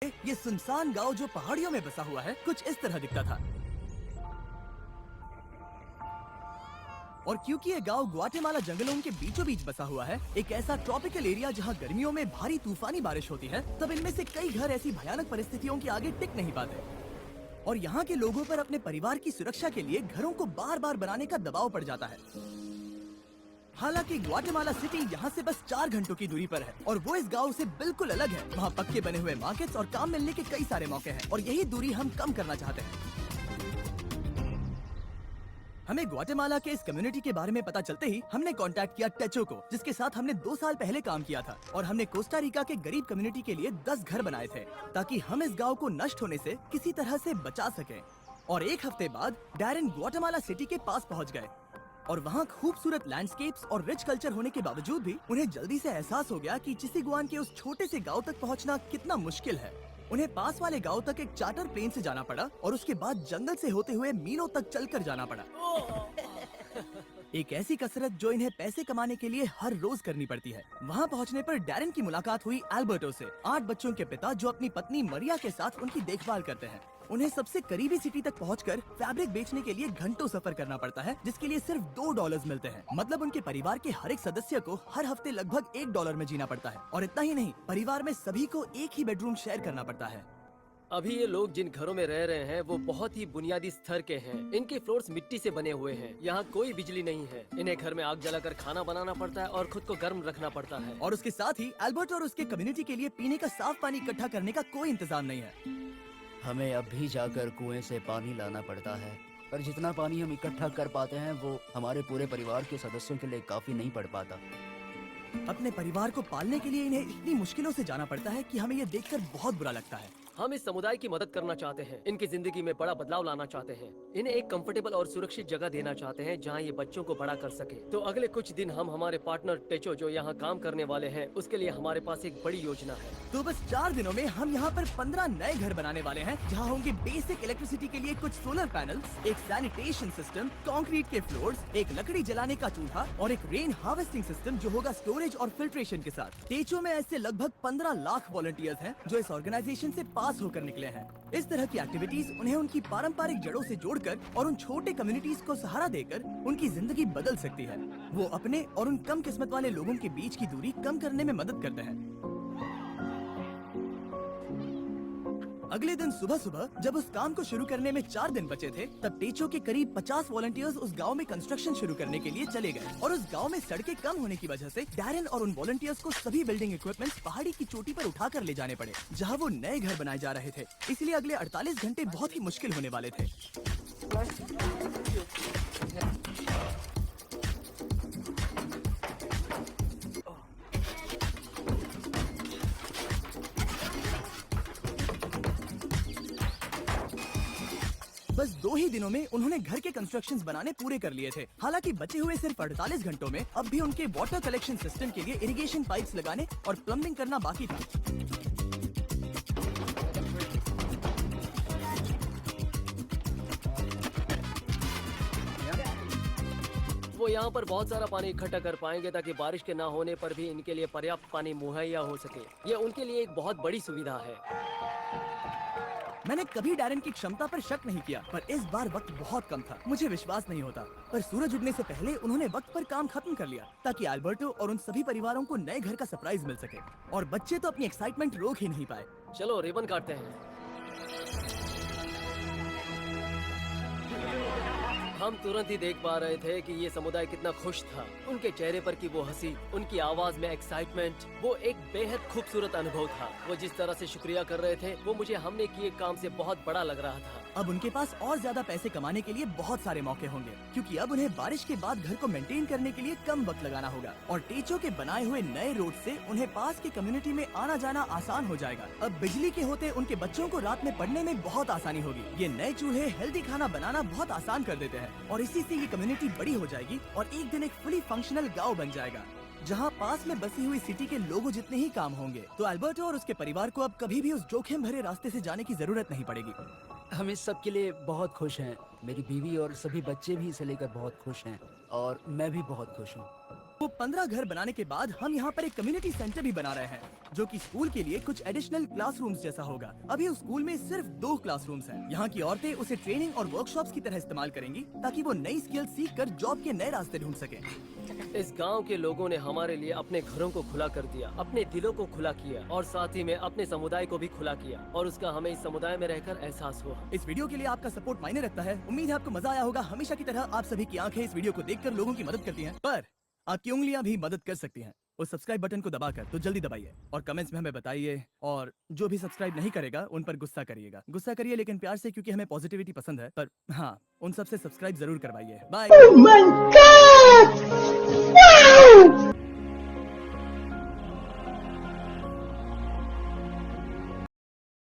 पहले ये सुनसान गांव जो पहाड़ियों में बसा हुआ है कुछ इस तरह दिखता था। और क्योंकि ये गांव ग्वाटेमाला जंगलों के बीचों बीच बसा हुआ है, एक ऐसा ट्रॉपिकल एरिया जहां गर्मियों में भारी तूफानी बारिश होती है, तब इनमें से कई घर ऐसी भयानक परिस्थितियों के आगे टिक नहीं पाते और यहाँ के लोगों पर अपने परिवार की सुरक्षा के लिए घरों को बार बार बनाने का दबाव पड़ जाता है। हालांकि ग्वाटेमाला सिटी यहाँ से बस 4 घंटों की दूरी पर है और वो इस गांव से बिल्कुल अलग है। वहाँ पक्के बने हुए मार्केट्स और काम मिलने के कई सारे मौके हैं और यही दूरी हम कम करना चाहते हैं। हमें ग्वाटेमाला के इस कम्युनिटी के बारे में पता चलते ही हमने कांटेक्ट किया टेचो को, जिसके साथ हमने 2 साल पहले काम किया था और हमने कोस्टा रिका के गरीब कम्युनिटी के लिए 10 घर बनाए थे ताकि हम इस गांव को नष्ट होने से किसी तरह से बचा सकें। और 1 हफ्ते बाद डैरेन ग्वाटेमाला सिटी के पास पहुंच गए और वहाँ खूबसूरत लैंडस्केप्स और रिच कल्चर होने के बावजूद भी उन्हें जल्दी से एहसास हो गया कि चिसीगुआन के उस छोटे से गाँव तक पहुँचना कितना मुश्किल है। उन्हें पास वाले गांव तक एक चार्टर प्लेन से जाना पड़ा और उसके बाद जंगल से होते हुए मीलों तक चलकर जाना पड़ा। एक ऐसी कसरत जो इन्हें पैसे कमाने के लिए हर रोज करनी पड़ती है। वहां पहुंचने पर डैरेन की मुलाकात हुई एल्बर्टो से, 8 बच्चों के पिता जो अपनी पत्नी मरिया के साथ उनकी देखभाल करते हैं। उन्हें सबसे करीबी सिटी तक पहुंचकर फैब्रिक बेचने के लिए घंटों सफर करना पड़ता है, जिसके लिए सिर्फ $2 मिलते हैं। मतलब उनके परिवार के हर एक सदस्य को हर हफ्ते लगभग $1 में जीना पड़ता है। और इतना ही नहीं, परिवार में सभी को एक ही बेडरूम शेयर करना पड़ता है। अभी ये लोग जिन घरों में रह रहे हैं वो बहुत ही बुनियादी स्तर के हैं। इनके फ्लोर्स मिट्टी से बने हुए हैं। यहाँ कोई बिजली नहीं है। इन्हें घर में आग जलाकर खाना बनाना पड़ता है और खुद को गर्म रखना पड़ता है। और उसके साथ ही एल्बर्ट और उसके कम्युनिटी के लिए पीने का साफ पानी इकट्ठा करने का कोई इंतजाम नहीं है। हमें अब भी जाकर कुएं से पानी लाना पड़ता है, पर जितना पानी हम इकट्ठा कर पाते हैं वो हमारे पूरे परिवार के सदस्यों के लिए काफी नहीं पड़ पाता। अपने परिवार को पालने के लिए इन्हें इतनी मुश्किलों से जाना पड़ता है कि हमें ये देखकर बहुत बुरा लगता है। हम इस समुदाय की मदद करना चाहते हैं। इनकी जिंदगी में बड़ा बदलाव लाना चाहते हैं। इन्हें एक कंफर्टेबल और सुरक्षित जगह देना चाहते हैं जहां ये बच्चों को बड़ा कर सके। तो अगले कुछ दिन हम हमारे पार्टनर टेचो जो यहाँ काम करने वाले हैं उसके लिए हमारे पास एक बड़ी योजना है। तो बस 4 दिनों में हम यहाँ पर 15 नए घर बनाने वाले हैं जहाँ होंगे बेसिक इलेक्ट्रिसिटी के लिए कुछ सोलर पैनल्स, एक सैनिटेशन सिस्टम, कंक्रीट के फ्लोर्स, एक लकड़ी जलाने का चूल्हा और एक रेन हार्वेस्टिंग सिस्टम जो होगा स्टोरेज और फिल्ट्रेशन के साथ। टेचो में ऐसे लगभग 15 लाख वॉलंटियर्स हैं जो इस ऑर्गेनाइजेशन से पास होकर निकले हैं। इस तरह की एक्टिविटीज उन्हें उनकी पारंपरिक जड़ों से जोड़कर और उन छोटे कम्युनिटीज को सहारा देकर उनकी जिंदगी बदल सकती है। वो अपने और उन कम किस्मत वाले लोगों के बीच की दूरी कम करने में मदद करते हैं। अगले दिन सुबह सुबह जब उस काम को शुरू करने में 4 दिन बचे थे, तब टेचो के करीब 50 वॉलंटियर्स उस गांव में कंस्ट्रक्शन शुरू करने के लिए चले गए। और उस गांव में सड़कें कम होने की वजह से डैरेन और उन वॉलंटियर्स को सभी बिल्डिंग इक्विपमेंट्स पहाड़ी की चोटी पर उठाकर ले जाने पड़े, जहां वो नए घर बनाए जा रहे थे। इसलिए अगले 48 घंटे बहुत ही मुश्किल होने वाले थे। बस 2 ही दिनों में उन्होंने घर के कंस्ट्रक्शंस बनाने पूरे कर लिए थे। हालांकि बचे हुए सिर्फ 48 घंटों में अब भी उनके वाटर कलेक्शन सिस्टम के लिए इरिगेशन पाइप्स लगाने और प्लम्बिंग करना बाकी था। वो यहाँ पर बहुत सारा पानी इकट्ठा कर पाएंगे ताकि बारिश के ना होने पर भी इनके लिए पर्याप्त पानी मुहैया हो सके। ये उनके लिए एक बहुत बड़ी सुविधा है। मैंने कभी डैरेन की क्षमता पर शक नहीं किया, पर इस बार वक्त बहुत कम था। मुझे विश्वास नहीं होता, पर सूरज उगने से पहले उन्होंने वक्त पर काम खत्म कर लिया ताकि एल्बर्टो और उन सभी परिवारों को नए घर का सरप्राइज मिल सके। और बच्चे तो अपनी एक्साइटमेंट रोक ही नहीं पाए। चलो रिबन काटते हैं। हम तुरंत ही देख पा रहे थे कि ये समुदाय कितना खुश था। उनके चेहरे पर की वो हंसी, उनकी आवाज में एक्साइटमेंट, वो एक बेहद खूबसूरत अनुभव था। वो जिस तरह से शुक्रिया कर रहे थे वो मुझे हमने किए काम से बहुत बड़ा लग रहा था। अब उनके पास और ज्यादा पैसे कमाने के लिए बहुत सारे मौके होंगे, क्योंकि अब उन्हें बारिश के बाद घर को मेंटेन करने के लिए कम वक्त लगाना होगा। और टेचो के बनाए हुए नए रोड से उन्हें पास के कम्युनिटी में आना जाना आसान हो जाएगा। अब बिजली के होते उनके बच्चों को रात में पढ़ने में बहुत आसानी होगी। ये नए चूल्हे हेल्दी खाना बनाना बहुत आसान कर देते हैं और इसी से ये कम्युनिटी बड़ी हो जाएगी और एक दिन एक फुली फंक्शनल गांव बन जाएगा जहां पास में बसी हुई सिटी के लोगों जितने ही काम होंगे। तो एल्बर्टो और उसके परिवार को अब कभी भी उस जोखिम भरे रास्ते से जाने की जरूरत नहीं पड़ेगी। हम इस सब के लिए बहुत खुश हैं। मेरी बीवी और सभी बच्चे भी इसे लेकर बहुत खुश हैं और मैं भी बहुत खुश हूँ। वो 15 घर बनाने के बाद हम यहाँ पर एक कम्युनिटी सेंटर भी बना रहे हैं, जो कि स्कूल के लिए कुछ एडिशनल क्लासरूम्स जैसा होगा। अभी उस स्कूल में सिर्फ 2 क्लासरूम्स हैं। यहाँ की औरतें उसे ट्रेनिंग और वर्कशॉप्स की तरह इस्तेमाल करेंगी, ताकि वो नई स्किल सीख कर जॉब के नए रास्ते ढूंढ सके। इस गांव के लोगों ने हमारे लिए अपने घरों को खुला कर दिया, अपने दिलों को खुला किया और साथ ही में अपने समुदाय को भी खुला किया, और उसका हमें इस समुदाय में रहकर एहसास हुआ। इस वीडियो के लिए आपका सपोर्ट मायने रखता है। उम्मीद है आपको मजा आया होगा। हमेशा की तरह आप सभी की आंखें इस वीडियो को देखकर लोगों की मदद करती हैं, पर आपकी उंगलियां भी मदद कर सकती हैं। उस सब्सक्राइब बटन को दबाकर तो जल्दी दबाइए और कमेंट्स में हमें बताइए। और जो भी सब्सक्राइब नहीं करेगा उन पर गुस्सा करिएगा। गुस्सा करिए लेकिन प्यार से, क्योंकि हमें पॉजिटिविटी पसंद है। पर हाँ, उन सबसे सब्सक्राइब जरूर करवाइए। Bye. Oh my God! Wow!